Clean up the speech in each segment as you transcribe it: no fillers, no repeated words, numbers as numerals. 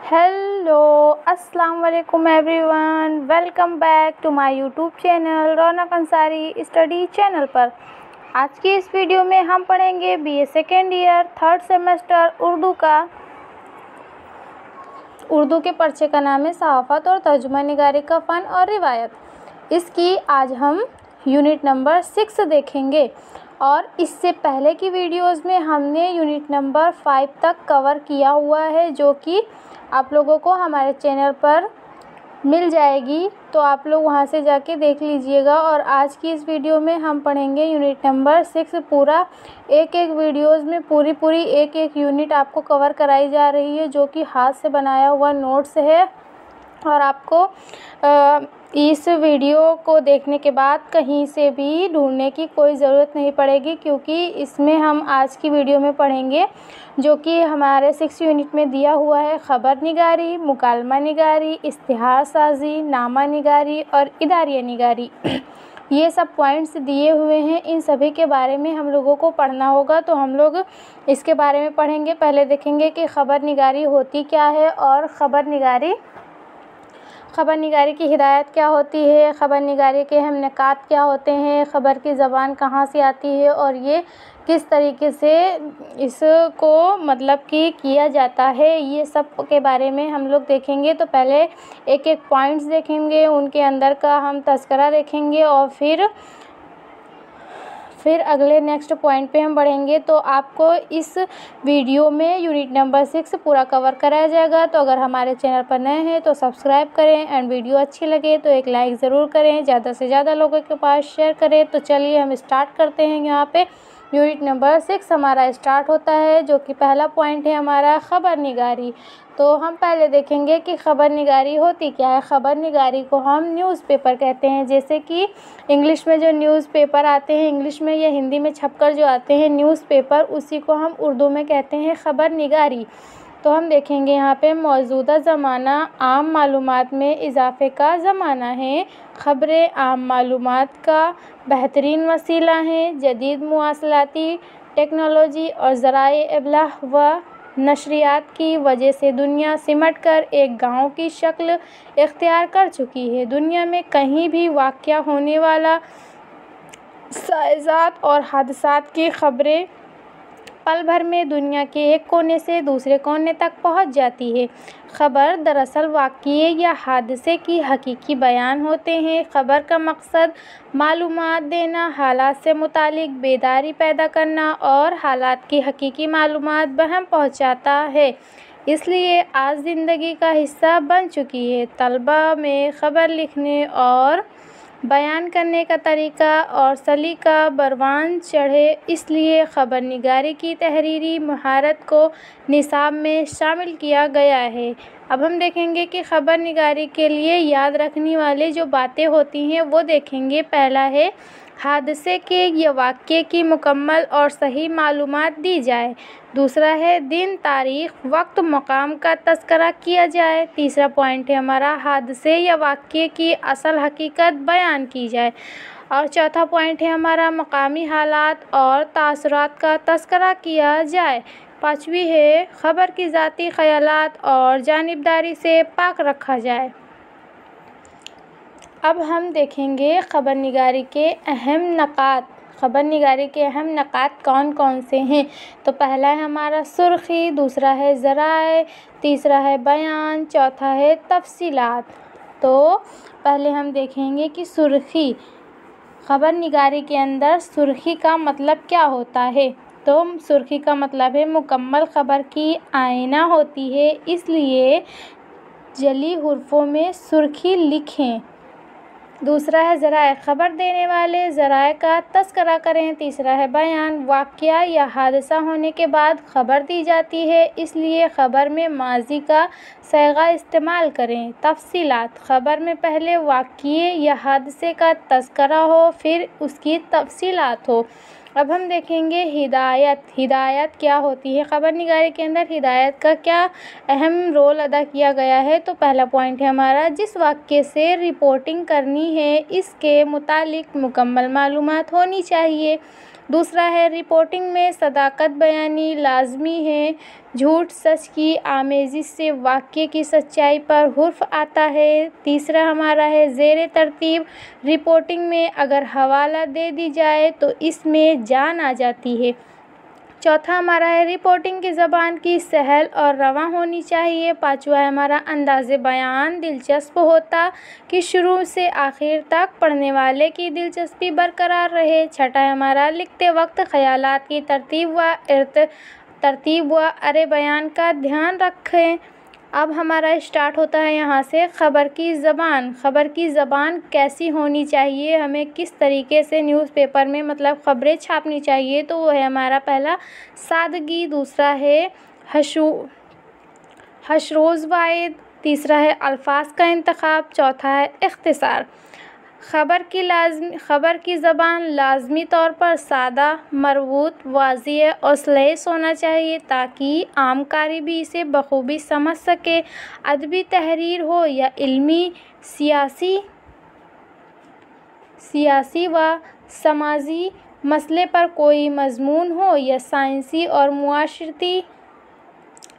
Hello अस्सलाम वालेकुम everyone, welcome back to my YouTube channel Raunak Ansari study channel पर। आज की इस वीडियो में हम पढ़ेंगे BA second year third semester Urdu के पर्चे का नाम है सहाफ़त और तर्जुमा निगारी का फ़न और रिवायत। इसकी आज हम यूनिट नंबर 6 देखेंगे और इससे पहले की वीडियोस में हमने यूनिट नंबर 5 तक कवर किया हुआ है, जो कि आप लोगों को हमारे चैनल पर मिल जाएगी, तो आप लोग वहां से जाके देख लीजिएगा। और आज की इस वीडियो में हम पढ़ेंगे यूनिट नंबर 6 पूरा। एक एक वीडियोस में पूरी एक एक यूनिट आपको कवर कराई जा रही है, जो कि हाथ से बनाया हुआ नोट्स है। और आपको इस वीडियो को देखने के बाद कहीं से भी ढूंढने की कोई ज़रूरत नहीं पड़ेगी, क्योंकि इसमें हम आज की वीडियो में पढ़ेंगे जो कि हमारे 6 यूनिट में दिया हुआ है ख़बर निगारी, मुकालमा निगारी, इश्तिहार साजी, नामा निगारी और इदारिया निगारी। ये सब पॉइंट्स दिए हुए हैं, इन सभी के बारे में हम लोगों को पढ़ना होगा। तो हम लोग इसके बारे में पढ़ेंगे। पहले देखेंगे कि ख़बर निगारी होती क्या है और ख़बर निगारी की हिदायत क्या होती है, ख़बर निगारी के अहम निकात क्या होते हैं, ख़बर की ज़बान कहाँ से आती है और ये किस तरीके से इसको मतलब कि किया जाता है, ये सब के बारे में हम लोग देखेंगे। तो पहले एक एक पॉइंट्स देखेंगे, उनके अंदर का हम तज़किरा देखेंगे और फिर अगले नेक्स्ट पॉइंट पे हम बढ़ेंगे। तो आपको इस वीडियो में यूनिट नंबर 6 पूरा कवर कराया जाएगा। तो अगर हमारे चैनल पर नए हैं तो सब्सक्राइब करें एंड वीडियो अच्छी लगे तो एक लाइक ज़रूर करें, ज़्यादा से ज़्यादा लोगों के पास शेयर करें। तो चलिए हम स्टार्ट करते हैं। यहाँ पे यूनिट नंबर 6 हमारा स्टार्ट होता है, जो कि पहला पॉइंट है हमारा ख़बर निगारी। तो हम पहले देखेंगे कि ख़बर निगारी होती क्या है। ख़बर निगारी को हम न्यूज़पेपर कहते हैं। जैसे कि इंग्लिश में जो न्यूज़पेपर आते हैं, इंग्लिश में या हिंदी में छपकर जो आते हैं न्यूज़पेपर, उसी को हम उर्दू में कहते हैं ख़बर निगारी। तो हम देखेंगे यहाँ पे मौजूदा ज़माना आम मालूमात में इजाफ़े का ज़माना है। ख़बरें आम मालूमात का बेहतरीन वसीला हैं। जदीद मुवासलाती टेक्नोलॉजी और ज़राए इब्लाग़ व नशरियात की वजह से दुनिया सिमट कर एक गाँव की शक्ल इख्तियार कर चुकी है। दुनिया में कहीं भी वाक़या होने वाला साइज़ात और हादसात की ख़बरें पल भर में दुनिया के एक कोने से दूसरे कोने तक पहुंच जाती है। ख़बर दरअसल वाक़ये या हादसे की हकीकी बयान होते हैं। ख़बर का मकसद मालूमात देना, हालात से मुतालिक बेदारी पैदा करना और हालात की हकीकी मालूमात बहम पहुंचाता है, इसलिए आज ज़िंदगी का हिस्सा बन चुकी है। तलबा में ख़बर लिखने और बयान करने का तरीका और सलीका परवान चढ़े, इसलिए ख़बर निगारी की तहरीरी महारत को निसाब में शामिल किया गया है। अब हम देखेंगे कि ख़बर निगारी के लिए याद रखने वाली जो बातें होती हैं वो देखेंगे। पहला है हादसे के या वाक़ये की मुकम्मल और सही मालूमात दी जाए। दूसरा है दिन, तारीख़, वक्त, मकाम का तज़किरा किया जाए। तीसरा पॉइंट है हमारा हादसे या वाक़ये की असल हकीकत बयान की जाए। और चौथा पॉइंट है हमारा मकामी हालात और तासुरात का तज़किरा किया जाए। पाँचवीं है ख़बर की ज़ाती ख़यालात और जानिबदारी से पाक रखा जाए। अब हम देखेंगे ख़बर निगारी के अहम नकात। ख़बर निगारी के अहम नकात कौन कौन से हैं। तो पहला है हमारा सुर्ख़ी, दूसरा है ज़राए, तीसरा है बयान, चौथा है तफ़सीलात। तो पहले हम देखेंगे कि सुर्ख़ी, ख़बर निगारी के अंदर सुर्ख़ी का मतलब क्या होता है। तो सुर्ख़ी का मतलब है मुकम्मल ख़बर की आईना होती है, इसलिए जली हुर्फ़ों में सुर्ख़ी लिखें। दूसरा है ज़राए, ख़बर देने वाले ज़राए का तज़किरा करें। तीसरा है बयान, वाक़या या हादसा होने के बाद ख़बर दी जाती है, इसलिए ख़बर में माज़ी का सैगा इस्तेमाल करें। तफ़सीलात, ख़बर में पहले वाक़ये या हादसे का तज़किरा हो, फिर उसकी तफ़सीलात हो। अब हम देखेंगे हिदायत। हिदायत क्या होती है। ख़बर निगारी के अंदर हिदायत का क्या अहम रोल अदा किया गया है। तो पहला पॉइंट है हमारा जिस वाक़ये से रिपोर्टिंग करनी है इसके मुतालिक मुकम्मल मालूमात होनी चाहिए। दूसरा है रिपोर्टिंग में सदाकत बयानी लाजमी है। झूठ सच की आमेज़िश से वाक़ये की सच्चाई पर हुर्फ आता है। तीसरा हमारा है ज़ेरे तरतीब रिपोर्टिंग में अगर हवाला दे दी जाए तो इसमें जान आ जाती है। चौथा हमारा है रिपोर्टिंग की ज़बान की सहल और रवां होनी चाहिए। पाँचवा है हमारा अंदाज़े बयान दिलचस्प होता कि शुरू से आखिर तक पढ़ने वाले की दिलचस्पी बरकरार रहे। छठा है हमारा लिखते वक्त ख़यालात की तरतीब व अरे बयान का ध्यान रखें। अब हमारा स्टार्ट होता है यहाँ से ख़बर की ज़बान। ख़बर की ज़बान कैसी होनी चाहिए, हमें किस तरीके से न्यूज़पेपर में मतलब ख़बरें छापनी चाहिए, तो वो है हमारा पहला सादगी, दूसरा है हशरोज़ वाहिद, तीसरा है अल्फाज का इंतखाब, चौथा है इख्तिसार। ख़बर की ज़बान लाज़मी तौर पर सादा, मरबूत, वाज़िह और सलीस होना चाहिए ताकि आम कारी भी इसे बखूबी समझ सके। अदबी तहरीर हो या इल्मी, सियासी व समाजी मसले पर कोई मज़मून हो या साइंसी और मुआशरती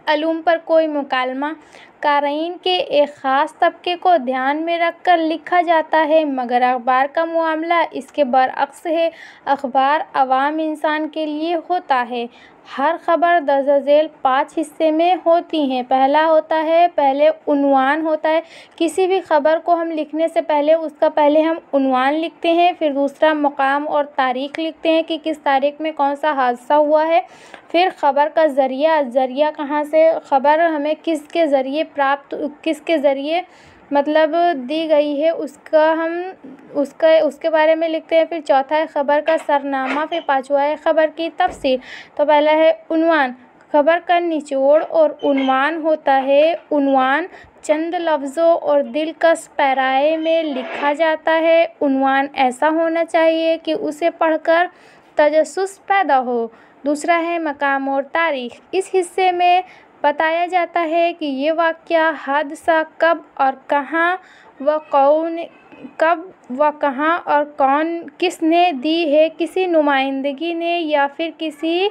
अलूम पर कोई मुकालमा, क़ारीन के एक ख़ास तबके को ध्यान में रखकर लिखा जाता है, मगर अखबार का मामला इसके बरअक्स है। अखबार आवाम इंसान के लिए होता है। हर ख़बर दर्ज झेल 5 हिस्से में होती हैं। पहले उन्वान होता है। किसी भी ख़बर को हम लिखने से पहले हम उन्वान लिखते हैं। फिर दूसरा मकाम और तारीख़ लिखते हैं कि किस तारीख़ में कौन सा हादसा हुआ है। फिर ख़बर का ज़रिया कहाँ से ख़बर हमें किसके ज़रिए मतलब दी गई है उसके बारे में लिखते हैं। फिर चौथा है ख़बर का सरनामा, फिर पाँचवा है ख़बर की तफसीर। तो पहला है उन्वान। ख़बर का निचोड़ और उन्वान होता है। उन्वान चंद लफ्ज़ों और दिलकश पैराए में लिखा जाता है। उन्वान ऐसा होना चाहिए कि उसे पढ़कर तजस्सुस पैदा हो। दूसरा है मकाम और तारीख़। इस हिस्से में बताया जाता है कि ये वाक़या हादसा कब और कौन किसने दी है, किसी नुमाइंदगी ने या फिर किसी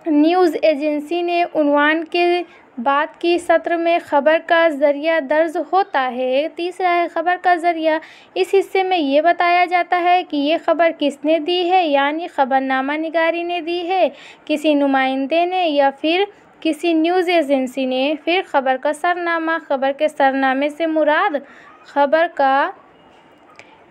न्यूज़ एजेंसी ने। उन्वान के बाद की सत्र में ख़बर का ज़रिया दर्ज होता है। तीसरा है ख़बर का ज़रिया। इस हिस्से में ये बताया जाता है कि ये ख़बर किसने दी है, यानी ख़बरनामा निगारी ने दी है, किसी नुमाइंदे ने या फिर किसी न्यूज़ एजेंसी ने। फिर ख़बर का सरनामा। ख़बर के सरनामे से मुराद ख़बर का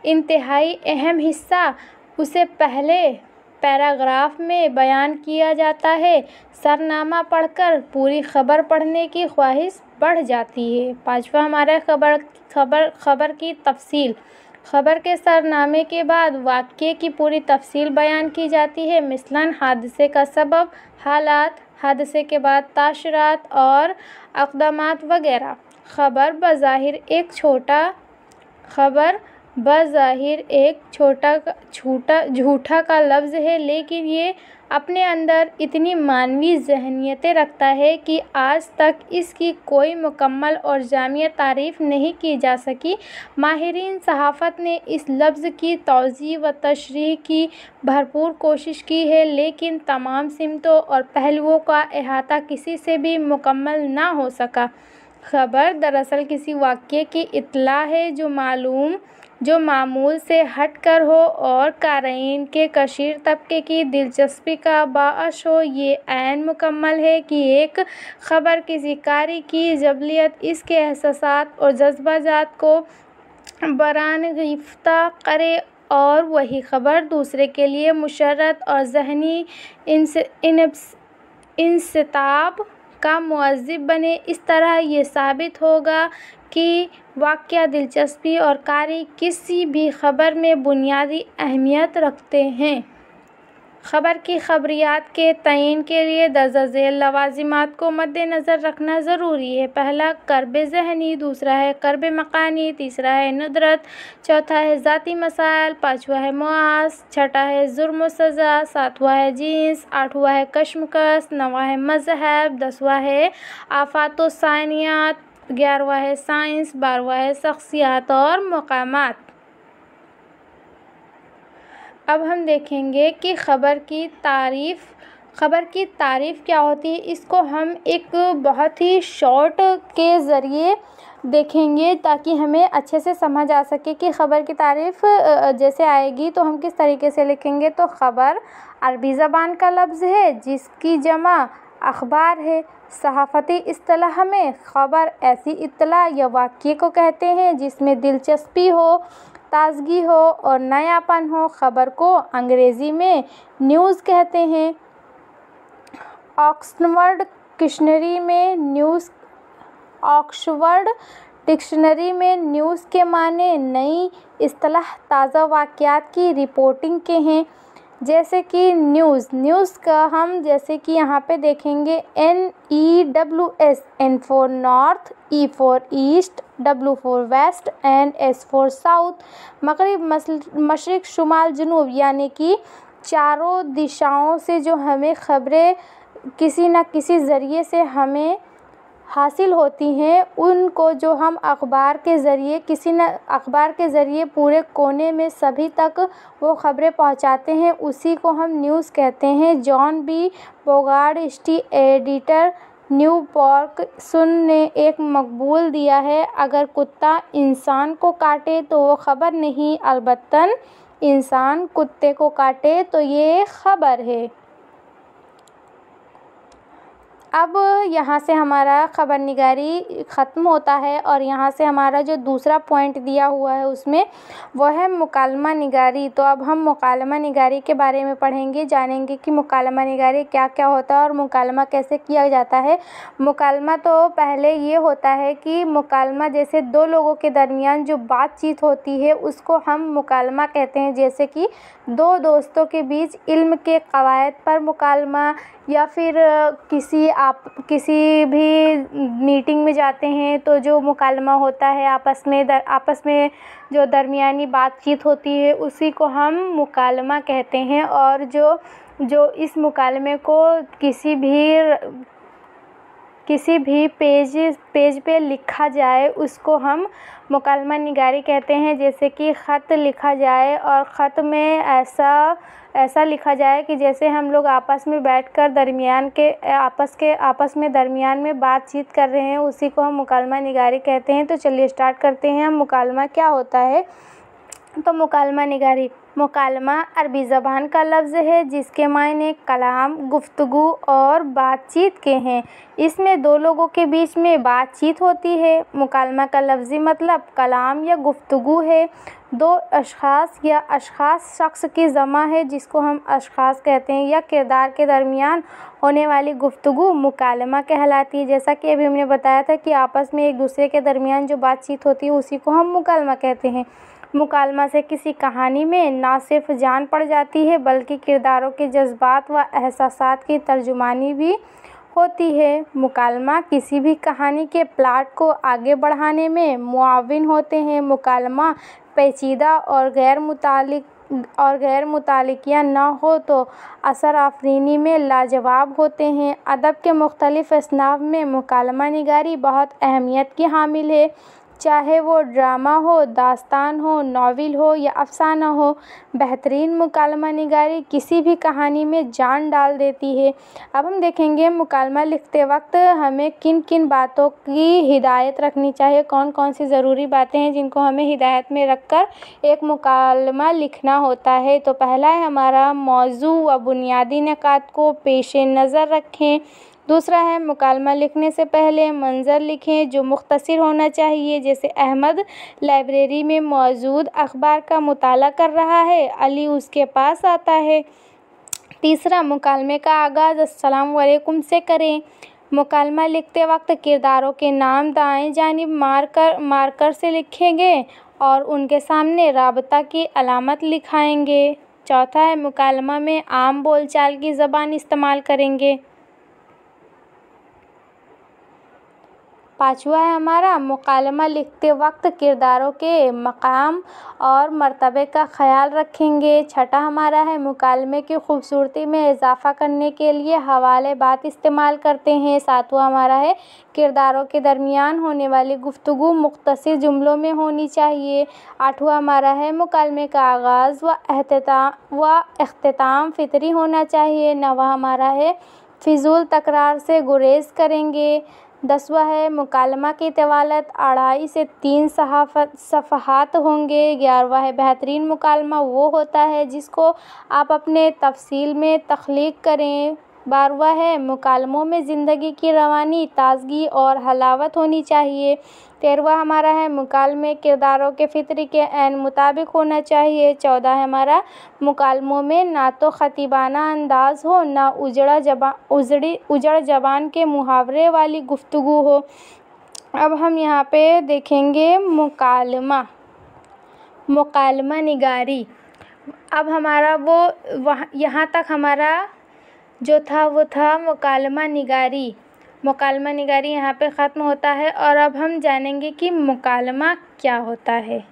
इंतहाई अहम हिस्सा उसे पहले पैराग्राफ में बयान किया जाता है। सरनामा पढ़कर पूरी ख़बर पढ़ने की ख्वाहिश बढ़ जाती है। पाँचवा हमारा ख़बर की तफसील। ख़बर के सरनामे के बाद वाक़ये की पूरी तफसील बयान की जाती है, मिसलन हादसे का सबब, हालात, हादसे के बाद ताशरात और अक़दामात वगैरह। ख़बर बज़ाहिर एक झूठा का लफ्ज़ है, लेकिन ये अपने अंदर इतनी मानवी ज़हनियतें रखता है कि आज तक इसकी कोई मुकम्मल और जामिया तारीफ़ नहीं की जा सकी। माहिरीन सहाफ़त ने इस लफ्ज़ की तौज़ीह व तशरीह की भरपूर कोशिश की है, लेकिन तमाम सिमतों और पहलुओं का अहाता किसी से भी मुकम्मल ना हो सका। ख़बर दरअसल किसी वाक़ये की इत्तला है जो मामूल से हट कर हो और क़ारीन के कशीर तबके की दिलचस्पी का बाअस हो। ये ऐन मुकम्मल है कि एक ख़बर किसी कारी की ज़बलियत, इसके एहसासात और जज्बात को बरानगीफ्ता करे और वही ख़बर दूसरे के लिए मुशर्रत और ज़हनी इंसिताब का मुअज़्ज़िब बने। इस तरह ये साबित होगा कि वाक़या, दिलचस्पी और कारी किसी भी ख़बर में बुनियादी अहमियत रखते हैं। ख़बर की ख़बरियात के तयीन के लिए दर्ज झेल लवाज़िमात को मद्देनज़र रखना ज़रूरी है। पहला कर्ब ज़हनी, दूसरा है कर्ब मकानी, तीसरा है नुदरत, चौथा है ज़ाती मसाइल, पाँचवा है मुआस, छठा है जुर्म व सज़ा, सातवां है जीन्स, आठवां है कशमकश, नौवां है मज़हब, 10वां है आफ़ात व सानियात, 11वां है साइंस, 12वां है शख्सियात और मकामात। अब हम देखेंगे कि खबर की तारीफ़ क्या होती है। इसको हम एक बहुत ही शॉर्ट के ज़रिए देखेंगे ताकि हमें अच्छे से समझ आ सके कि ख़बर की तारीफ़ जैसे आएगी तो हम किस तरीके से लिखेंगे। तो ख़बर अरबी ज़बान का लफ्ज़ है जिसकी जमा अखबार है। सहाफ़ती इस्तिलाह में ख़बर ऐसी इत्तला या वाक़ये को कहते हैं जिसमें दिलचस्पी हो, ताज़गी हो और नयापन हो। ख़बर को अंग्रेज़ी में न्यूज़ कहते हैं। ऑक्सफोर्ड डिक्शनरी में न्यूज़ के माने नई इस्तिलाह ताज़ा वाक़यात की रिपोर्टिंग के हैं। जैसे कि न्यूज़ का हम जैसे कि यहाँ पे देखेंगे NEWS, N for north, E for east, W for west and S for south. मग़रिब, मशरिक़, शुमाल, जनूब, यानी कि चारों दिशाओं से जो हमें ख़बरें किसी न किसी ज़रिए से हमें हासिल होती हैं, उनको जो हम अखबार के ज़रिए पूरे कोने में सभी तक वो ख़बरें पहुंचाते हैं, उसी को हम न्यूज़ कहते हैं। John B Bogard editor New York ने एक मक़बूल दिया है, अगर कुत्ता इंसान को काटे तो वो ख़बर नहीं, अलबत्तन इंसान कुत्ते को काटे तो ये ख़बर है। अब यहाँ से हमारा ख़बर निगारी ख़त्म होता है और यहाँ से हमारा जो दूसरा पॉइंट दिया हुआ है उसमें वो है मुकालमा निगारी। तो अब हम मुकालमा निगारी के बारे में पढ़ेंगे, जानेंगे कि मुकालमा निगारी क्या क्या होता है और मुकालमा कैसे किया जाता है। मुकालमा तो पहले ये होता है कि मुकालमा जैसे दो लोगों के दरमियान जो बातचीत होती है उसको हम मुकालमा कहते हैं। जैसे कि दो दोस्तों के बीच इल्म के क़वायद पर मुकालमा, या फिर किसी भी मीटिंग में जाते हैं तो जो मुकालमा होता है आपस में जो दरमियानी बातचीत होती है उसी को हम मुकालमा कहते हैं। और जो इस मुकालमे को किसी भी पेज पे लिखा जाए उसको हम मुकालमा निगारी कहते हैं। जैसे कि ख़त लिखा जाए और ख़त में ऐसा लिखा जाए कि जैसे हम लोग आपस में बैठकर आपस में दरमियान में बातचीत कर रहे हैं, उसी को हम मुकालमा निगारी कहते हैं। तो चलिए स्टार्ट करते हैं, हम मुकालमा क्या होता है। तो मुकालमा निगारी, मुकालमा अरबी ज़बान का लफ्ज़ है जिसके मायने कलाम, गुफ्तगू और बातचीत के हैं। इसमें दो लोगों के बीच में बातचीत होती है। मुकालमा का लफ्ज़ी मतलब कलाम या गुफ्तगू है। दो अशख़ास या अशख़ास शख्स की जमा है जिसको हम अशख़ास कहते हैं, या किरदार के दरमियान होने वाली गुफ्तगू मुकालमा कहलाती है। जैसा कि अभी हमने बताया था कि आपस में एक दूसरे के दरमियान जो बातचीत होती है उसी को हम मुकालमा कहते हैं। मुकालमा से किसी कहानी में ना सिर्फ जान पड़ जाती है बल्कि किरदारों के जज्बात व एहसासात की तर्जुमानी भी होती है। मुकालमा किसी भी कहानी के प्लॉट को आगे बढ़ाने में मुआविन होते हैं। मुकालमा पेचीदा और गैर मुतालिकिया न हो तो असर आफरीनी में लाजवाब होते हैं। अदब के मुख्तलिफ़ असनाफ में मुकालमा निगारी बहुत अहमियत की हामिल है, चाहे वो ड्रामा हो, दास्तान हो, नावल हो या अफ़साना हो। बेहतरीन मुकालमा निगारी किसी भी कहानी में जान डाल देती है। अब हम देखेंगे मुकालमा लिखते वक्त हमें किन किन बातों की हिदायत रखनी चाहिए, कौन कौन सी ज़रूरी बातें हैं जिनको हमें हिदायत में रखकर एक मुकालमा लिखना होता है। तो पहला है हमारा मौजू व बुनियादी निकात को पेश नज़र रखें। दूसरा है मुकालमा लिखने से पहले मंज़र लिखें जो मुख्तसर होना चाहिए। जैसे अहमद लाइब्रेरी में मौजूद अखबार का मुताला कर रहा है, अली उसके पास आता है। तीसरा, मुकालमे का आगाज़ अस्सलाम वालेकुम से करें। मुकालमा लिखते वक्त किरदारों के नाम दाएं जानिब मार्कर से लिखेंगे और उनके सामने राबता की अलामत लिखाएंगे। चौथा है मुकालमा में आम बोलचाल की ज़बान इस्तेमाल करेंगे। पाँचवा है हमारा मुकालमा लिखते वक्त किरदारों के मकाम और मर्तबे का ख्याल रखेंगे। छठा हमारा है मुकालमे की खूबसूरती में इजाफ़ा करने के लिए हवाले बात इस्तेमाल करते हैं। सातवां हमारा है किरदारों के दरमियान होने वाली गुफ्तगू मुख्तसर जुमलों में होनी चाहिए। आठवां हमारा है मुकालमे का आगाज़ व अख्तिताम फितरी होना चाहिए। नौवां हमारा है फिजूल तकरार से गुरेज करेंगे। 10वां है मुकालमा की तवालत 2.5 से 3 सफ़हात होंगे। 11वां है बेहतरीन मुकालमा वो होता है जिसको आप अपने तफसील में तख्लीक करें। 12वां है मुकालमों में ज़िंदगी की रवानी, ताज़गी और हलावत होनी चाहिए। 13वां हमारा है मुकालमे किरदारों के फ़ितरी के ऐन मुताबिक होना चाहिए। 14 है हमारा मुकालमों में ना तो ख़तीबाना अंदाज़ हो, ना उजड़ ज़बान के मुहावरे वाली गुफ्तगू हो। अब हम यहाँ पे देखेंगे मुकालमा निगारी। अब हमारा यहाँ तक हमारा जो था वो था मुकालमा निगारी यहाँ पे ख़त्म होता है। और अब हम जानेंगे कि मुकालमा क्या होता है।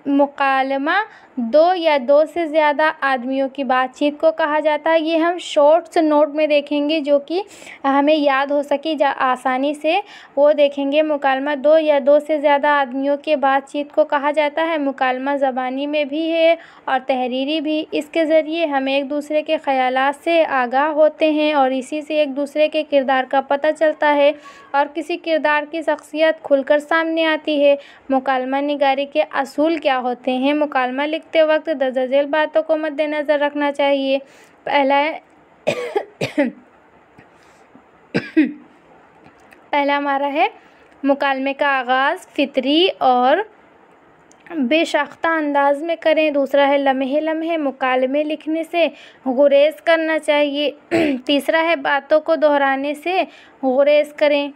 मुकालमा दो या दो से ज़्यादा आदमियों की बातचीत को कहा जाता है। ये हम शॉर्ट्स नोट में देखेंगे जो कि हमें याद हो सके आसानी से, वो देखेंगे। मुकालमा दो या दो से ज़्यादा आदमियों के बातचीत को कहा जाता है। मुकालमा ज़बानी में भी है और तहरीरी भी। इसके ज़रिए हम एक दूसरे के ख़यालात से आगाह होते हैं और इसी से एक दूसरे के किरदार का पता चलता है और किसी किरदार की शख्सियत खुलकर सामने आती है। मुकालमा निगारी के असूल क्या होते हैं? मुकालमा लिखते वक्त दर्ज झेल बातों को मद्देनज़र रखना चाहिए। पहला हमारा है मुकालमे का आगाज़ फितरी और बेसाख्ता अंदाज में करें। दूसरा है लम्हे लम्हे मुकालमे लिखने से गुरेज करना चाहिए। तीसरा है बातों को दोहराने से गुरेज करें।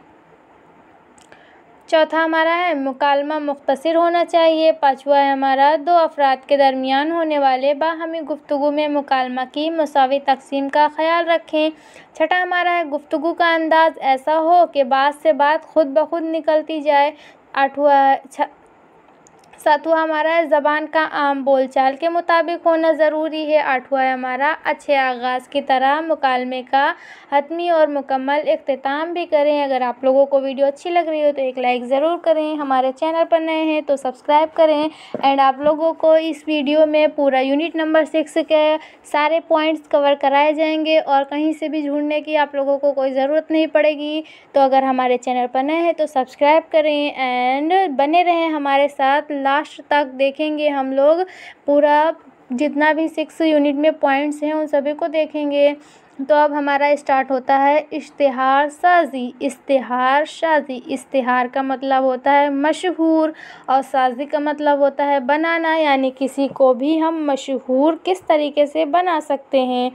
चौथा हमारा है मुकालमा मुख्तसर होना चाहिए। पाँचवा है हमारा दो अफराद के दरमियान होने वाले बाहमी गुफ्तगू में मुकालमा की मुसावी तकसीम का ख्याल रखें। छठा हमारा है गुफ्तगू का अंदाज़ ऐसा हो कि बात से बात खुद ब खुद निकलती जाए। सातवां हमारा है ज़बान का आम बोलचाल के मुताबिक होना ज़रूरी है। आठवां है हमारा अच्छे आगाज़ की तरह मुकालमे का हतमी और मुकम्मल इख्तिताम भी करें। अगर आप लोगों को वीडियो अच्छी लग रही हो तो एक लाइक ज़रूर करें। हमारे चैनल पर नए हैं तो सब्सक्राइब करें। एंड आप लोगों को इस वीडियो में पूरा यूनिट नंबर 6 के सारे पॉइंट्स कवर कराए जाएंगे और कहीं से भी ढूंढने की आप लोगों को कोई ज़रूरत नहीं पड़ेगी। तो अगर हमारे चैनल पर नए हैं तो सब्सक्राइब करें एंड बने रहें हमारे साथ। लास्ट तक देखेंगे हम लोग पूरा जितना भी 6 यूनिट में पॉइंट्स हैं उन सभी को देखेंगे। तो अब हमारा स्टार्ट होता है इश्तिहार साजी। इश्तिहार का मतलब होता है मशहूर और साजी का मतलब होता है बनाना, यानी किसी को भी हम मशहूर किस तरीके से बना सकते हैं।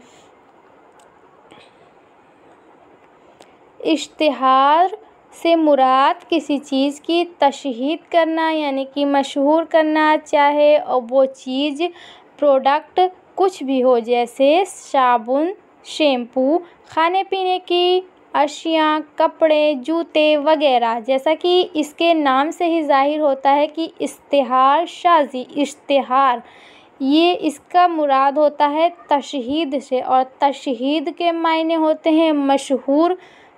इश्तिहार से मुराद किसी चीज़ की तशहीद करना यानी कि मशहूर करना, चाहे वो चीज़ प्रोडक्ट कुछ भी हो, जैसे साबुन, शैम्पू, खाने पीने की अशिया, कपड़े, जूते वगैरह। जैसा कि इसके नाम से ही ज़ाहिर होता है कि इश्तिहार शाज़ी, इश्तिहार ये इसका मुराद होता है तशहीद से, और तशहीद के मायने होते हैं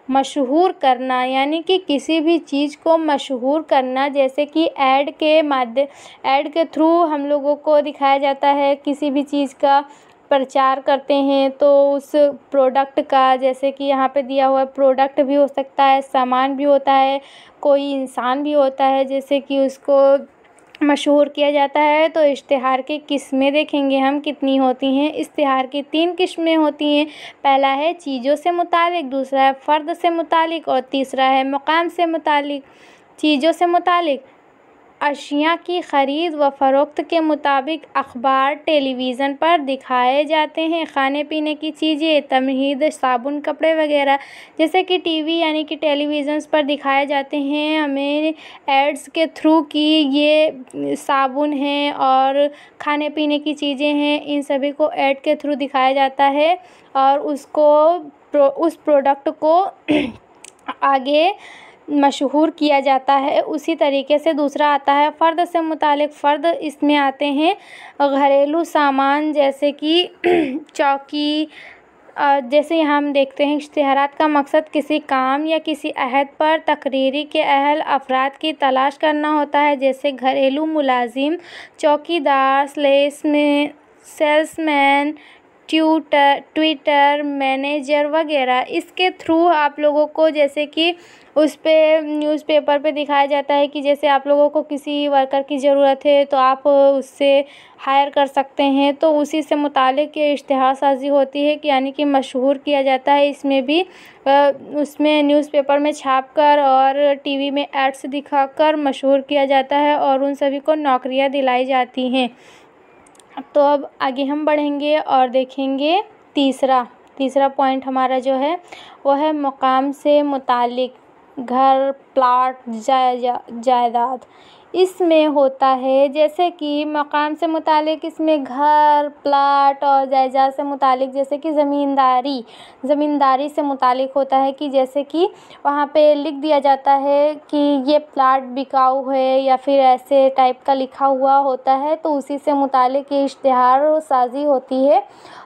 मशहूर करना, यानी कि किसी भी चीज़ को मशहूर करना। जैसे कि ऐड के थ्रू हम लोगों को दिखाया जाता है, किसी भी चीज़ का प्रचार करते हैं तो उस प्रोडक्ट का, जैसे कि यहाँ पे दिया हुआ प्रोडक्ट भी हो सकता है, सामान भी होता है, कोई इंसान भी होता है, जैसे कि उसको मशहूर किया जाता है। तो इश्तिहार की किस्में देखेंगे हम कितनी होती हैं। इश्तिहार की 3 किस्में होती हैं। पहला है चीज़ों से मुतालिक, दूसरा है फ़र्द से मुतालिक और तीसरा है मकाम से मुतालिक। चीज़ों से मुतालिक अशिया की ख़रीद व फ़रोख्त के मुताबिक अखबार टेलीविज़न पर दिखाए जाते हैं। खाने पीने की चीज़ें, तमहीद, साबुन, कपड़े वगैरह जैसे कि टीवी यानी कि टेलीविज़न्स पर दिखाए जाते हैं हमें एड्स के थ्रू कि ये साबुन है और खाने पीने की चीज़ें हैं, इन सभी को ऐड के थ्रू दिखाया जाता है और उस प्रोडक्ट को आगे मशहूर किया जाता है। उसी तरीके से दूसरा आता है फ़र्द से मुतालिक। फ़र्द इसमें आते हैं घरेलू सामान जैसे कि चौकी। जैसे यहाँ हम देखते हैं इश्तिहारात का मकसद किसी काम या किसी अहद पर तकरीरी के अहल अफराद की तलाश करना होता है, जैसे घरेलू मुलाजिम, चौकीदार, सेल्समैन, ट्विटर मैनेजर वगैरह। इसके थ्रू आप लोगों को जैसे कि उस पे न्यूज़पेपर पे दिखाया जाता है कि जैसे आप लोगों को किसी वर्कर की ज़रूरत है तो आप उससे हायर कर सकते हैं, तो उसी से मुतालिक ये इश्तिहार साज़ी होती है कि यानी कि मशहूर किया जाता है। इसमें भी उसमें न्यूज़पेपर में छापकर और टीवी में एड्स दिखाकर मशहूर किया जाता है और उन सभी को नौकरियां दिलाई जाती हैं। तो अब आगे हम बढ़ेंगे और देखेंगे तीसरा पॉइंट हमारा जो है वो है मकाम से मुतालिक। घर, प्लाट, जायदाद इसमें होता है जैसे कि मकाम से मुतालिक इसमें घर, प्लाट और जायदाद से मुतालिक जैसे कि ज़मींदारी से मुतालिक होता है कि जैसे कि वहाँ पे लिख दिया जाता है कि ये प्लाट बिकाऊ है या फिर ऐसे टाइप का लिखा हुआ होता है, तो उसी से मुतालिक ये इश्तिहार साज़ी होती है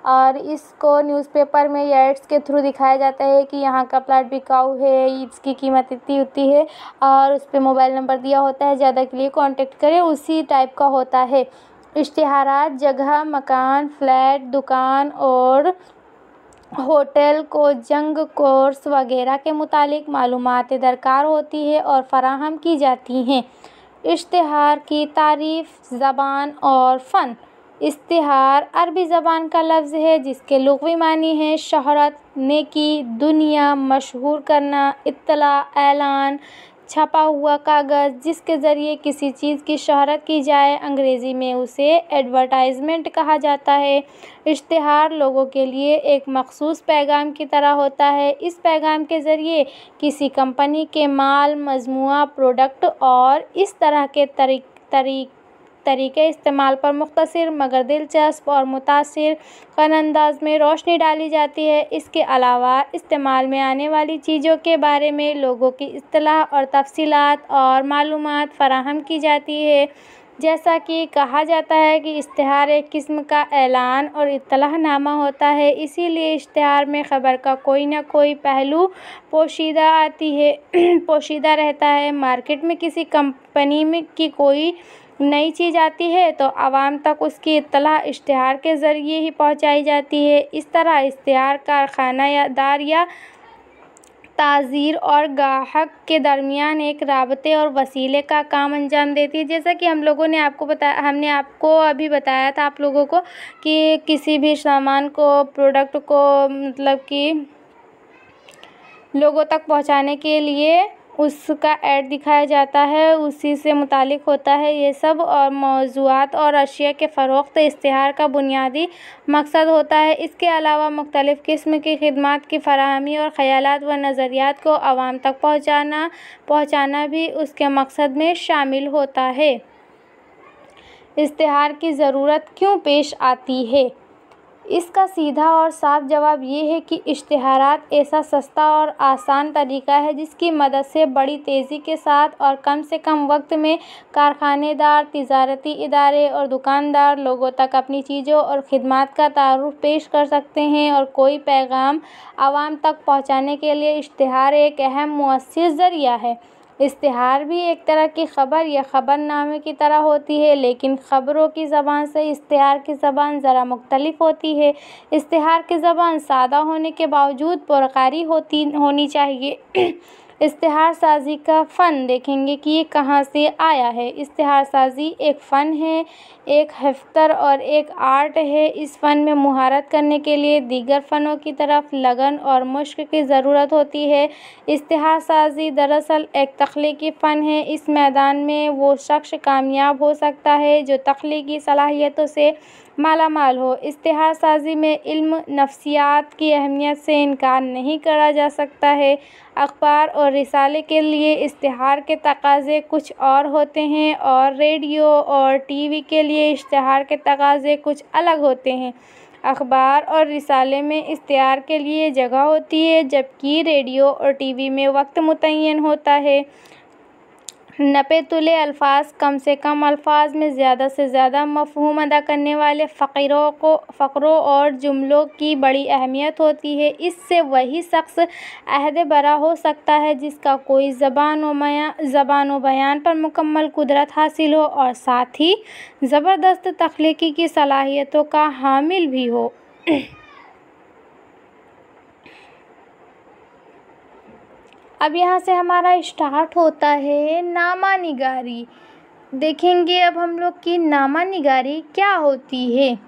और इसको न्यूज़पेपर में या एड्स के थ्रू दिखाया जाता है कि यहाँ का प्लाट बिकाऊ है, इसकी कीमत इतनी होती है और उस पर मोबाइल नंबर दिया होता है, ज़्यादा के लिए कांटेक्ट करें, उसी टाइप का होता है। इश्तिहारात जगह, मकान, फ्लैट, दुकान और होटल को जंग कोर्स वगैरह के मुतालिक मालूमात दरकार होती है और फराहम की जाती हैं। इश्तिहार की तारीफ़, ज़बान और फ़न। इश्तिहार अरबी ज़बान का लफ्ज़ है जिसके लुग़वी मानी है शोहरत, नेकी, दुनिया, मशहूर करना, इत्तला, ऐलान, छपा हुआ कागज़ जिसके ज़रिए किसी चीज़ की शोहरत की जाए। अंग्रेज़ी में उसे एडवर्टाइजमेंट कहा जाता है। इश्तिहार लोगों के लिए एक मख़सूस पैगाम की तरह होता है। इस पैगाम के ज़रिए किसी कंपनी के माल, मजमूआ, प्रोडक्ट और इस तरह के तरीके इस्तेमाल पर मुख्तसर मगर दिलचस्प और मुतासिर कन अंदाज में रोशनी डाली जाती है। इसके अलावा इस्तेमाल में आने वाली चीज़ों के बारे में लोगों की इत्तला और तफसीलात और मालूमात फराहम की जाती है। जैसा कि कहा जाता है कि इश्तिहार एक किस्म का ऐलान और इत्तलाहनामा होता है, इसीलिए इश्तिहार में ख़बर का कोई ना कोई पहलू पोशीदा रहता है। मार्केट में किसी कंपनी में की कोई नई चीज़ आती है तो आवाम तक उसकी इत्तला इश्तिहार के ज़रिए ही पहुंचाई जाती है। इस तरह इश्तिहार कारखाना या ताज़ीर और गाहक के दरमियान एक राबते और वसीले का काम अंजाम देती है। जैसा कि हमने आपको अभी बताया था आप लोगों को कि किसी भी सामान को, प्रोडक्ट को मतलब कि लोगों तक पहुंचाने के लिए उसका ऐड दिखाया जाता है, उसी से मुतालिक होता है ये सब। और मौज़ूआत और अशिया के फ़रोख्त इश्तिहार का बुनियादी मकसद होता है। इसके अलावा मुख्तलिफ़ किस्म की खिदमात की फ़राहमी और ख़यालात व नज़रियात को आवाम तक पहुँचाना भी उसके मकसद में शामिल होता है। इश्तिहार की ज़रूरत क्यों पेश आती है? इसका सीधा और साफ जवाब ये है कि इश्तिहारात ऐसा सस्ता और आसान तरीका है जिसकी मदद से बड़ी तेज़ी के साथ और कम से कम वक्त में कारखानेदार, तिजारती इदारे और दुकानदार लोगों तक अपनी चीज़ों और ख़िदमात का तारुफ पेश कर सकते हैं। और कोई पैगाम आवाम तक पहुँचाने के लिए इश्तिहार एक अहम मुअस्सिर ज़रिया है। इश्तिहार भी एक तरह की ख़बर या ख़बरनामे की तरह होती है, लेकिन ख़बरों की ज़बान से इश्तिहार की ज़बान ज़रा मुख्तलिफ होती है। इश्तिहार की ज़बान सादा होने के बावजूद पुरकारी होनी चाहिए। इश्तिहार साजी का फ़न देखेंगे कि ये कहाँ से आया है। इश्तिहार साजी एक फ़न है, एक हरफत और एक आर्ट है। इस फ़न में मुहारत करने के लिए दीगर फ़नों की तरफ लगन और मुश्क की ज़रूरत होती है। इश्तिहार साजी दरअसल एक तख्लीकी फ़न है। इस मैदान में वो शख्स कामयाब हो सकता है जो तख्लीकी सलाहियतों से मालामाल हो। इश्तिहार साजी में इल्म नफ्सियात की अहमियत से इनकार नहीं करा जा सकता है। अखबार और रिसाले के लिए इश्तिहार के तकाज़े कुछ और होते हैं और रेडियो और टीवी के लिए इश्तिहार के तकाज़े कुछ अलग होते हैं। अखबार और रिसाले में इश्तिहार के लिए जगह होती है, जबकि रेडियो और टीवी में वक्त मुतय्यन होता है। नपे तुले अल्फाज कम से कम अल्फाज में ज़्यादा से ज़्यादा मफ़हूम अदा करने वाले फ़क़रों और जुमलों की बड़ी अहमियत होती है। इससे वही शख्स अहद बरा हो सकता है जिसका कोई ज़बान व बयान पर मुकम्मल कुदरत हासिल हो और साथ ही ज़बरदस्त तख्लीकी की सलाहियतों का हामिल भी हो। अब यहाँ से हमारा स्टार्ट होता है नामा निगारी। देखेंगे अब हम लोग कि नामा निगारी क्या होती है।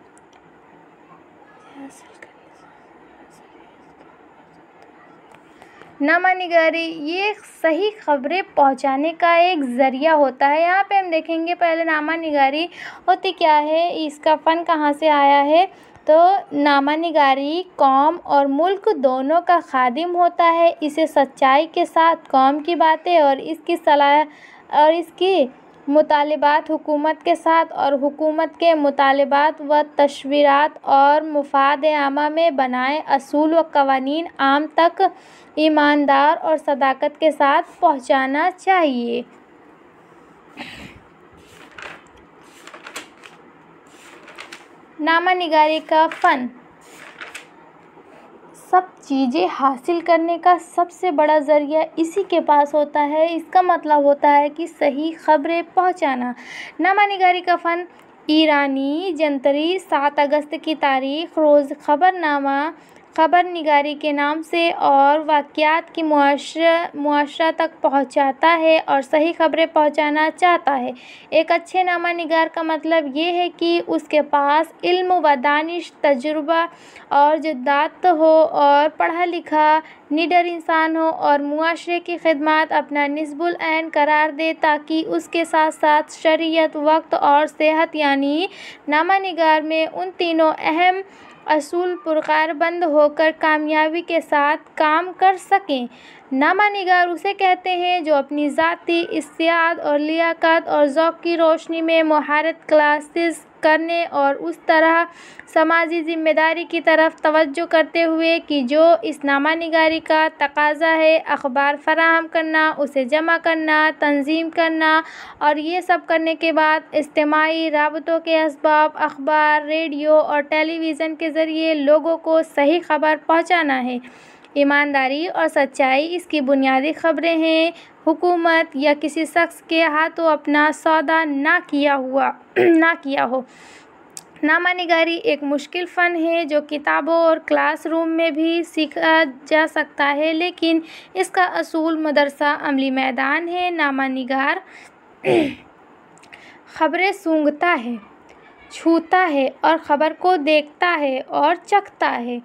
नामा निगारी ये सही खबरें पहुंचाने का एक ज़रिया होता है। यहाँ पे हम देखेंगे पहले नामा निगारी होती क्या है, इसका फ़न कहाँ से आया है। तो नामा निगारी कौम और मुल्क दोनों का खादिम होता है। इसे सच्चाई के साथ कौम की बातें और इसकी मुतालिबात हुकूमत के साथ और हुकूमत के मुतालिबात व तशवीरात और मुफाद आमा में बनाए असूल व कवानीन आम तक ईमानदार और सदाकत के साथ पहुँचाना चाहिए। नामा निगारी का फ़न सब चीज़ें हासिल करने का सबसे बड़ा ज़रिया इसी के पास होता है। इसका मतलब होता है कि सही खबरें पहुंचाना। नामा निगारी का फ़न ईरानी जंतरी 7 अगस्त की तारीख़ रोज़ खबर निगारी के नाम से और वाक़यात की मुआशरा तक पहुंचाता है और सही खबरें पहुंचाना चाहता है। एक अच्छे नामा निगार का मतलब ये है कि उसके पास इल्म व दानिश, तजुर्बा और जुद्दात हो और पढ़ा लिखा निडर इंसान हो और मुआशरे की खिदमत अपना निस्बुल ऐन करार दे, ताकि उसके साथ साथ शरीयत, वक्त और सेहत यानी नामा निगार में उन तीनों अहम असूल पुरकारबंद होकर कामयाबी के साथ काम कर सकें। नामा निगार उसे कहते हैं जो अपनी ज़ाती इस्तियाद और लियाकत और ज़ौक़ की रोशनी में महारत क्लासेस करने और उस तरह समाजी ज़िम्मेदारी की तरफ तवज्जो करते हुए कि जो इस नामा निगारी का तकाज़ा है, अखबार फराहम करना, उसे जमा करना, तंज़ीम करना और ये सब करने के बाद इज्तिमाई राबतों के असबाब अखबार, रेडियो और टेलीविज़न के ज़रिए लोगों को सही खबर पहुँचाना है। ईमानदारी और सच्चाई इसकी बुनियादी खबरें हैं। हुकूमत या किसी शख्स के हाथों अपना सौदा ना किया हो। नामा निगारी एक मुश्किल फ़न है जो किताबों और क्लासरूम में भी सीखा जा सकता है, लेकिन इसका असूल मदरसा अमली मैदान है। नामा निगार खबरें सूंघता है, छूता है और ख़बर को देखता है और चखता है।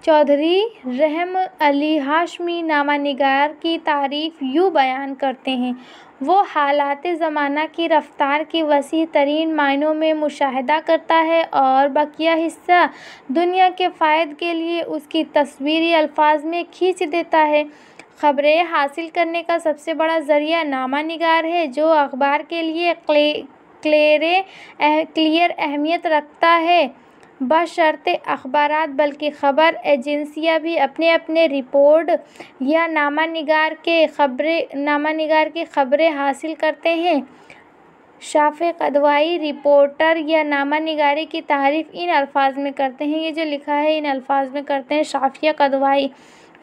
चौधरी रहम अली हाशमी नामा निगार की तारीफ़ यूँ बयान करते हैं, वो हालात ज़माना की रफ्तार की वसी तरीन मायनों में मुशाहिदा करता है और बकिया हिस्सा दुनिया के फ़ायदे के लिए उसकी तस्वीरी अल्फाज में खींच देता है। खबरें हासिल करने का सबसे बड़ा ज़रिया नामा निगार है, जो अखबार के लिए क्लियर अहमियत रखता है। बशर्ते अखबारात बल्कि ख़बर एजेंसियाँ भी अपने अपने रिपोर्ट या नामा निगार की ख़बरें हासिल करते हैं। शाफ़े कदवाई रिपोर्टर या नामा निगारी की तारीफ़ इन अल्फाज में करते हैं, ये जो लिखा है इन अल्फाज में करते हैं। शाफ़िया कदवाई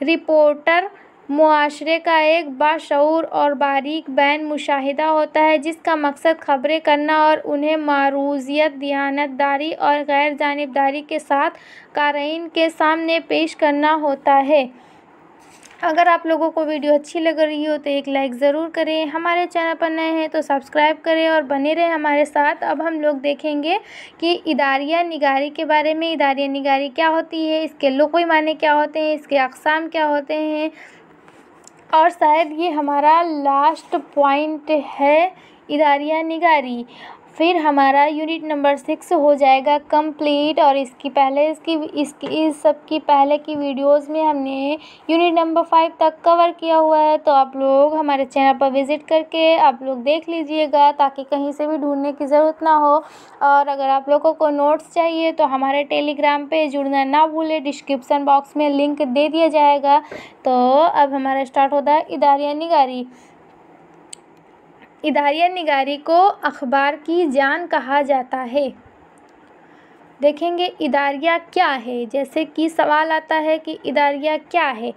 रिपोर्टर मुआशरे का एक बाशऊर और बारीक बैन मुशाहिदा होता है, जिसका मकसद खबरें करना और उन्हें मारूज़ियत, दियानतदारी और गैर जानिबदारी के साथ क़ारीन के सामने पेश करना होता है। अगर आप लोगों को वीडियो अच्छी लग रही हो तो एक लाइक ज़रूर करें। हमारे चैनल पर नए हैं तो सब्सक्राइब करें और बने रहें हमारे साथ। अब हम लोग देखेंगे कि इदारिया निगारी के बारे में। इदारिया निगारी क्या होती है, इसके लुग़वी माने क्या होते हैं, इसके अक़साम क्या होते हैं, और शायद ये हमारा लास्ट पॉइंट है इदारिया निगारी। फिर हमारा यूनिट नंबर 6 हो जाएगा कंप्लीट। और इस सब की पहले की वीडियोस में हमने यूनिट नंबर 5 तक कवर किया हुआ है। तो आप लोग हमारे चैनल पर विज़िट करके आप लोग देख लीजिएगा, ताकि कहीं से भी ढूंढने की ज़रूरत ना हो। और अगर आप लोगों को नोट्स चाहिए तो हमारे टेलीग्राम पे जुड़ना ना भूलें, डिस्क्रिप्सन बॉक्स में लिंक दे दिया जाएगा। तो अब हमारा स्टार्ट होता है इदारिया निगारी। इदारिया निगारी को अखबार की जान कहा जाता है। देखेंगे इदारिया क्या है। जैसे कि सवाल आता है कि इदारिया क्या है,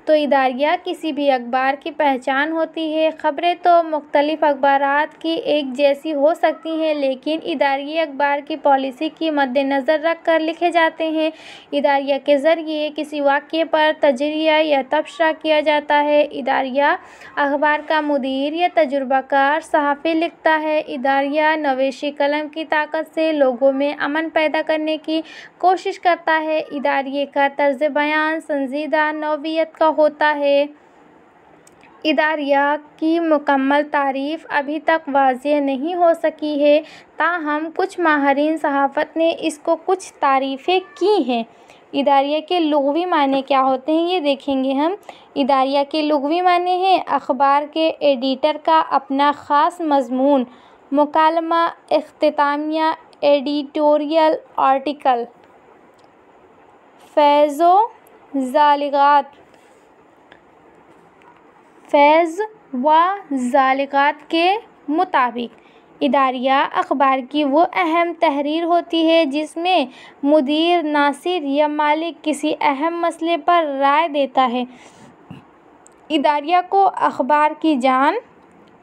तो इदारिया किसी भी अखबार की पहचान होती है। ख़बरें तो मुख्तलिफ़ अखबारात की एक जैसी हो सकती हैं, लेकिन इदारिया अखबार की पॉलिसी की मद्देनज़र रख कर लिखे जाते हैं। इदारिया के ज़रिए किसी वाक़ये पर तजरिया या तबसरा किया जाता है। इदारिया अखबार का मुदीर या तजुर्बाकार सहाफ़ी लिखता है। इदारिया नवेशी कलम की ताकत से लोगों में अमन पैदा करने की कोशिश करता है। इदारिये का तर्ज़ बयान संजीदा नौइयत का होता है। इदारिया की मुकम्मल तारीफ़ अभी तक वाज़ेह नहीं हो सकी है, ताहम कुछ माहिरीन सहाफ़त ने इसको कुछ तारीफ़ें की हैं। इदारिया के लुग़वी माने क्या होते हैं, ये देखेंगे हम। इदारिया के लुग़वी माने हैं अखबार के एडिटर का अपना ख़ास मज़मून, मुकालमा, इख्तितामिया, एडिटोरियल आर्टिकल। फ़ैज़ व ज़ालिगात के मुताबिक इदारिया अखबार की वो अहम तहरीर होती है जिसमें मुदीर, नासिर या मालिक किसी अहम मसले पर राय देता है। इदारिया को अखबार की जान,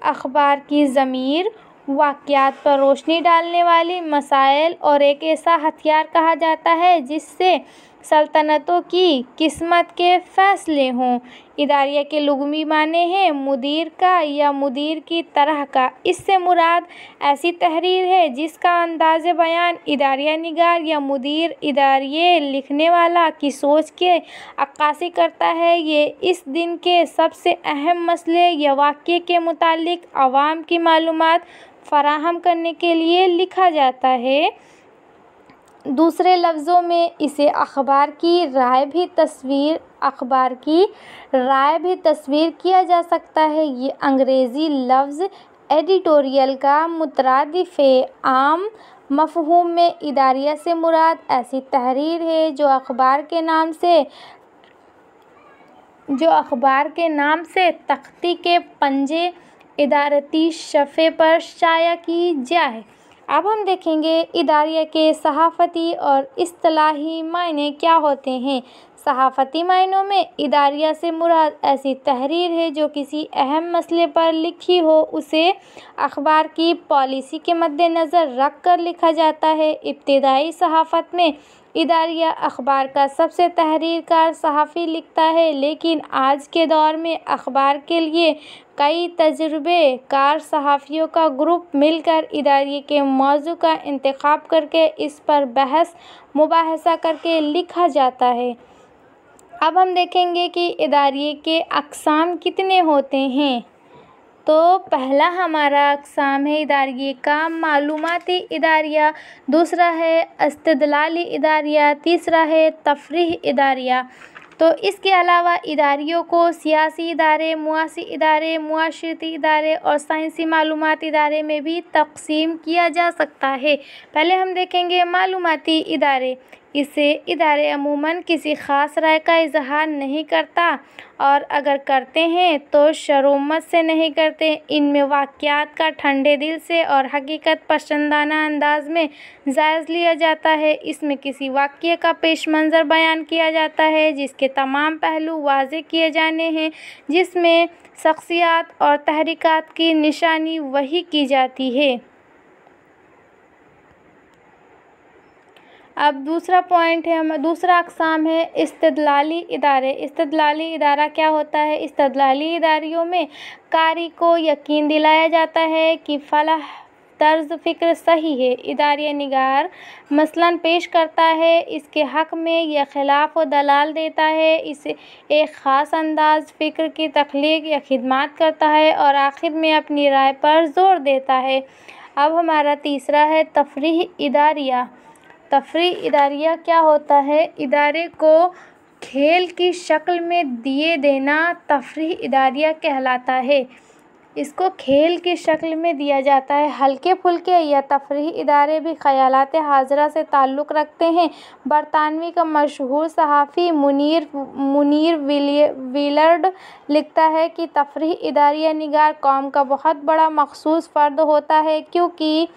अखबार की ज़मीर, वाक़यात पर रोशनी डालने वाली मसाइल और एक ऐसा हथियार कहा जाता है जिससे सल्तनतों की किस्मत के फ़ैसले हों। इदारिया के लुग़वी माने हैं मुदीर का या मुदीर की तरह का। इससे मुराद ऐसी तहरीर है जिसका अंदाज़ बयान इदारिया निगार या मुदीर इदारिये लिखने वाला की सोच के अक्कासी करता है। ये इस दिन के सबसे अहम मसले या वाक़ये के मुतालिक अवाम की मालूमात फ़राहम करने के लिए लिखा जाता है। दूसरे लफ्ज़ों में इसे अखबार की राय भी तस्वीर किया जा सकता है। ये अंग्रेज़ी लफ्ज़ एडिटोरियल का मुतरादिफ़ है। आम मफ़हूम में इदारिया से मुराद ऐसी तहरीर है जो अखबार के नाम से तख्ती के पंजे इदारती शफ़े पर शाया की जाए। अब हम देखेंगे इदारिया के सहाफ़ती और इस्तिलाही मायने क्या होते हैं। सहाफ़ती मायनों में इदारिया से मुराद ऐसी तहरीर है जो किसी अहम मसले पर लिखी हो, उसे अखबार की पॉलिसी के मद्देनज़र रख कर लिखा जाता है। इब्तिदाई सहाफ़त में इदारिया अखबार का सबसे तहरीरकार सहाफ़ी लिखता है, लेकिन आज के दौर में अखबार के लिए कई तजुर्बे कार सहाफ़ियों का ग्रुप मिलकर इदारिये के मौज़ू का इंतखाब करके इस पर बहस मुबाहसा करके लिखा जाता है। अब हम देखेंगे कि इदारिये के अक़साम कितने होते हैं। तो पहला हमारा अक़साम है इदारिये का मालूमाती इदारिया, दूसरा है इस्तिदलाली इदारिया, तीसरा है तफ़रीह इदारिया। तो इसके अलावा इदारियों को सियासी इदारे, मुआशी इदारे, मुआशरती इदारे और साइंसी मालूमात इदारे में भी तक़सीम किया जा सकता है। पहले हम देखेंगे मालूमाती इदारे। इससे इदारे अमूमन किसी ख़ास राय का इज़हार नहीं करता, और अगर करते हैं तो शरोमत से नहीं करते। इनमें वाक़यात का ठंडे दिल से और हकीकत पसंदाना अंदाज में जायज़ लिया जाता है। इसमें किसी वाक़ये का पेश मंज़र बयान किया जाता है जिसके तमाम पहलू वाज़ेह किए जाने हैं, जिसमें शख्सियात और तहरीकात की निशानी वही की जाती है। अब दूसरा पॉइंट है, हम दूसरा अक़साम है इस्तिदलाली इदारे। इस्तिदलाली इदारा क्या होता है? इस्तिदलाली इदारियों में कारी को यकीन दिलाया जाता है कि फ़लाह तर्ज़ फ़िक्र सही है। इदारिया निगार मसलन पेश करता है, इसके हक़ में या ख़िलाफ़ व दलाल देता है, इसे एक ख़ास अंदाज़ फ़िक्र की तख़लीक़ या खिदमत करता है और आखिर में अपनी राय पर ज़ोर देता है। अब हमारा तीसरा है तफ़रीह इदारिया। तफ़रीह इदारिया क्या होता है? इदारे को खेल की शक्ल में दिए देना तफ़रीह इदारिया कहलाता है। इसको खेल की शक्ल में दिया जाता है। हल्के फुल्के या तफ़रीह इदारे भी ख़यालात हाज़िरा से ताल्लुक़ रखते हैं। बरतानवी का मशहूर सहाफ़ी मुनीर विलर्ड लिखता है कि तफ़रीह इदारिया निगार कौम का बहुत बड़ा मख़सूस फ़र्द होता है, क्योंकि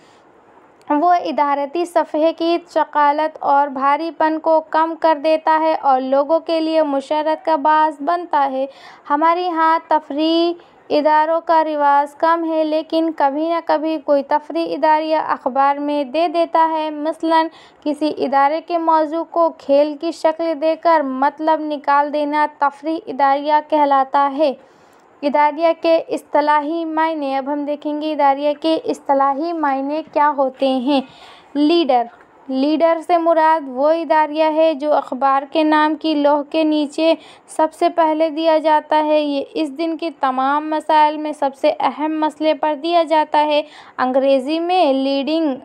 वो इदारती सफ़हे की शकालत और भारीपन को कम कर देता है और लोगों के लिए मुशर्रत का बास बनता है। हमारे यहाँ तफ़रीह इदारों का रिवाज कम है, लेकिन कभी न कभी कोई तफ़रीह इदारिया अखबार में दे देता है। मसलन किसी इदारे के मौजू को खेल की शक्ल देकर मतलब निकाल देना तफ़रीह इदारिया कहलाता है। इदारिया के इस्तिलाही मायने। अब हम देखेंगे इदारिया के इस्तिलाही मायने क्या होते हैं। लीडर से मुराद वो इदारिया है जो अखबार के नाम की लौह के नीचे सबसे पहले दिया जाता है। ये इस दिन के तमाम मसाइल में सबसे अहम मसले पर दिया जाता है। अंग्रेज़ी में लीडिंग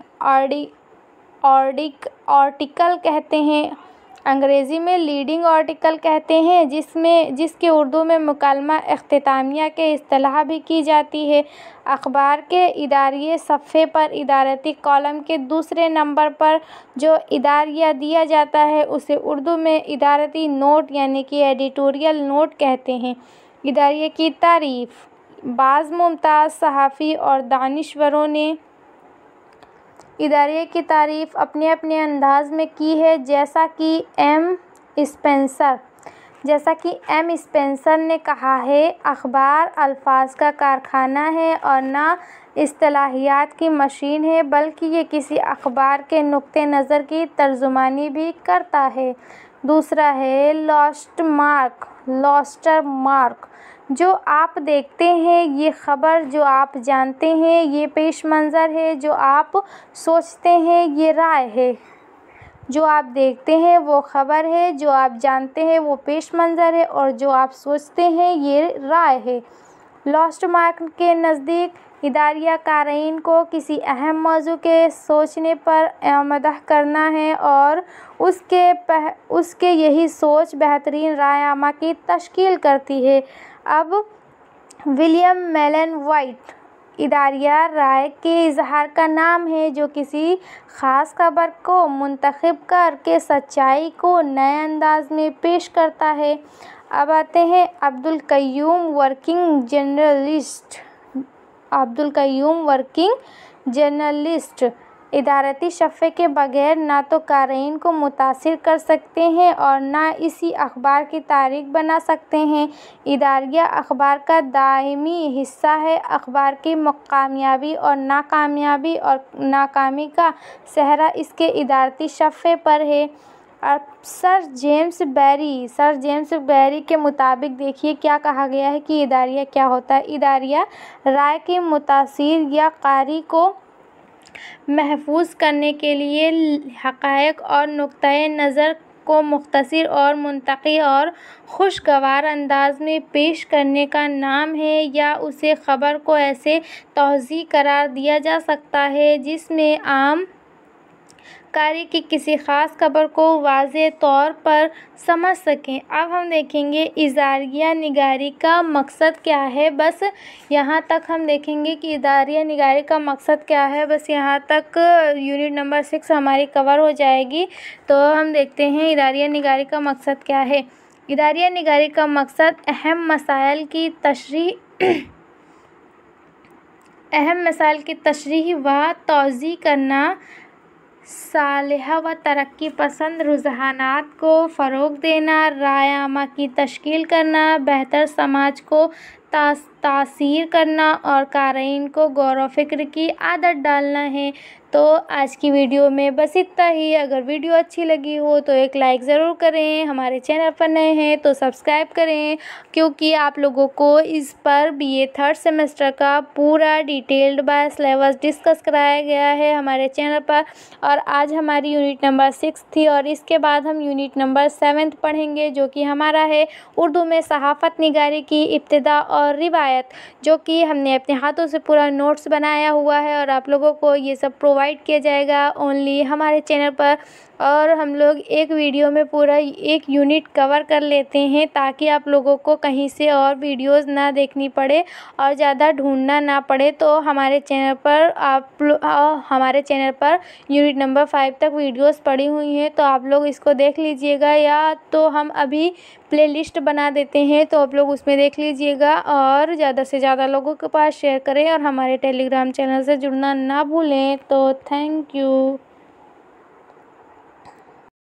आर्टिकल कहते हैं, जिसके उर्दू में मुकालमा इख्तितामिया के इस्तिलाह भी की जाती है। अखबार के इदारिये सफ़े पर इदारती कॉलम के दूसरे नंबर पर जो इदारिया दिया जाता है उसे उर्दू में इदारती नोट यानी कि एडिटोरियल नोट कहते हैं। इदारिये की तारीफ़। बाज़ मुमताज़ सहाफ़ी और दानिश्वरों ने इदारिये की तारीफ़ अपने अपने अंदाज़ में की है, जैसा कि एम स्पेंसर ने कहा है, अखबार अल्फाज का कारखाना है और न इस्तिलाहियात की मशीन है, बल्कि ये किसी अखबार के नुक्ते नज़र की तर्जुमानी भी करता है। दूसरा है लॉस्टर मार्क। जो आप देखते हैं ये ख़बर, जो आप जानते हैं ये पेश मंज़र है, जो आप सोचते हैं ये राय है। जो आप देखते हैं वो ख़बर है, जो आप जानते हैं वो पेश मंज़र है और जो आप सोचते हैं ये राय है। लॉस्ट मार्क के नज़दीक इदारिया क़ारीन को किसी अहम मौजू के सोचने पर आमदह करना है और उसके यही सोच बेहतरीन राय आमा की तश्कील करती है। अब विलियम मेलन वाइट। इदारिया राय के इजहार का नाम है जो किसी ख़ास खबर को मुंतखब करके सच्चाई को नए अंदाज में पेश करता है। अब आते हैं अब्दुल क़य्यूम वर्किंग जर्नलिस्ट। इदारती शफ़े के बगैर ना तो क़ारीन को मुतासिर कर सकते हैं और ना इसी अखबार की तारीख़ बना सकते हैं। इदारिया अखबार का दायमी हिस्सा है। अखबार की कामयाबी और नाकामी का सेहरा इसके इदारती शफ़े पर है। अब सर जेम्स बैरी के मुताबिक देखिए क्या कहा गया है कि इदारिया क्या होता है। इदारिया राय के मुतासिर या कारी को महफूज करने के लिए हक़ाइक़ और नुक्ताए नज़र को मुख्तसर और मुंतक़ी और खुशगवार अंदाज में पेश करने का नाम है, या उसे ख़बर को ऐसे तौज़ीह करार दिया जा सकता है जिसमें आम कारी की किसी ख़ास खबर को वाज़ेह तौर पर समझ सकें। अब हम देखेंगे इदारिया निगारी का मकसद क्या है। बस यहाँ तक हम देखेंगे कि इदारिया निगारी का मकसद क्या है। बस यहाँ तक यूनिट नंबर 6 हमारी कवर हो जाएगी। तो हम देखते हैं इदारिया निगारी का मकसद क्या है। इदारिया निगारी का मकसद अहम मसाइल की तशरीह व तौज़ीह करना, सालिहा व तरक्की पसंद रुझानात को फ़रोग़ देना, राय आमा की तश्कील करना, बेहतर समाज को तासीर करना और क़ारीन को गौर व फ़िक्र की आदत डालना है। तो आज की वीडियो में बस इतना ही। अगर वीडियो अच्छी लगी हो तो एक लाइक ज़रूर करें, हमारे चैनल पर नए हैं तो सब्सक्राइब करें, क्योंकि आप लोगों को इस पर बीए थर्ड सेमेस्टर का पूरा डिटेल्ड बाय सिलेबस डिस्कस कराया गया है हमारे चैनल पर। और आज हमारी यूनिट नंबर 6 थी और इसके बाद हम यूनिट नंबर 7 पढ़ेंगे, जो कि हमारा है उर्दू में सहाफ़त निगारी की इब्तिदा और रिवायत, जो कि हमने अपने हाथों से पूरा नोट्स बनाया हुआ है और आप लोगों को ये सब प्रोवाइड किया जाएगा ओनली हमारे चैनल पर। और हम लोग एक वीडियो में पूरा एक यूनिट कवर कर लेते हैं, ताकि आप लोगों को कहीं से और वीडियोस ना देखनी पड़े और ज़्यादा ढूंढना ना पड़े। तो हमारे चैनल पर हमारे चैनल पर यूनिट नंबर 5 तक वीडियोस पड़ी हुई हैं, तो आप लोग इसको देख लीजिएगा, या तो हम अभी प्लेलिस्ट बना देते हैं तो आप लोग उसमें देख लीजिएगा। और ज़्यादा से ज़्यादा लोगों के पास शेयर करें और हमारे टेलीग्राम चैनल से जुड़ना ना भूलें। तो थैंक यू।